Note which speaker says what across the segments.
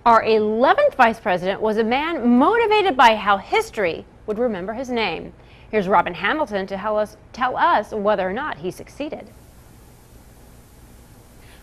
Speaker 1: Our 11th vice president was a man motivated by how history would remember his name. Here's Robin Hamilton to tell us whether or not he succeeded.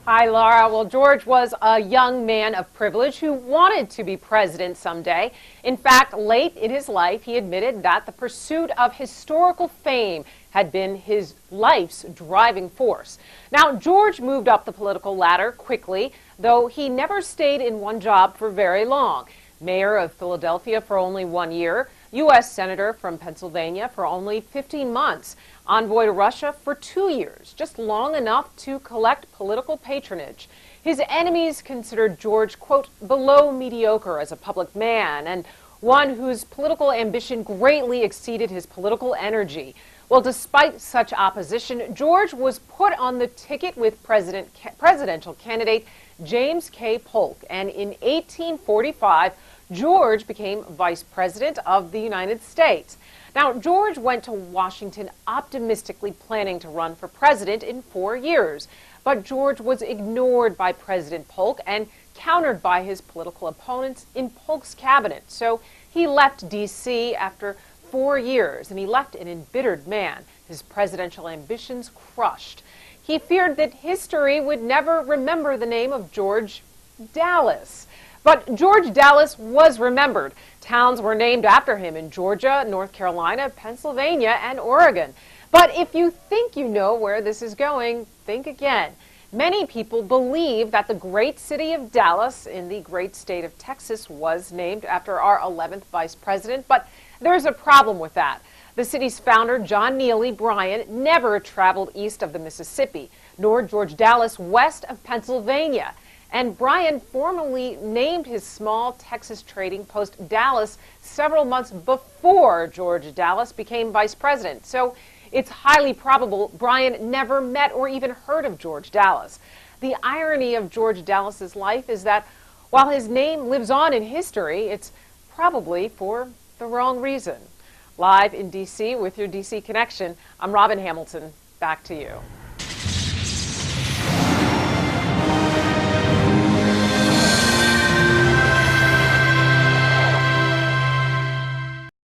Speaker 2: Hi, Laura. Well, George was a young man of privilege who wanted to be president someday. In fact, late in his life, he admitted that the pursuit of historical fame had been his life's driving force. Now, George moved up the political ladder quickly, though he never stayed in one job for very long. Mayor of Philadelphia for only 1 year, U.S. Senator from Pennsylvania for only 15 months, envoy to Russia for 2 years, just long enough to collect political patronage. His enemies considered George, quote, below mediocre as a public man and one whose political ambition greatly exceeded his political energy. Well, despite such opposition, George was put on the ticket with presidential candidate James K. Polk, and in 1845, George became vice president of the United States. Now, George went to Washington optimistically planning to run for president in 4 years, but George was ignored by President Polk and countered by his political opponents in Polk's cabinet. So he left D.C. after 4 years, and he left an embittered man, his presidential ambitions crushed. He feared that history would never remember the name of George Dallas. But George Dallas was remembered. Towns were named after him in Georgia, North Carolina, Pennsylvania, and Oregon. But if you think you know where this is going, think again. Many people believe that the great city of Dallas in the great state of Texas was named after our 11th vice president, but there's a problem with that. The city's founder, John Neely Bryan, never traveled east of the Mississippi, nor George Dallas west of Pennsylvania. And Bryan formally named his small Texas trading post Dallas several months before George Dallas became vice president. So it's highly probable Bryan never met or even heard of George Dallas. The irony of George Dallas's life is that while his name lives on in history, it's probably for the wrong reason. Live in D.C. with your D.C. Connection, I'm Robin Hamilton. Back to you.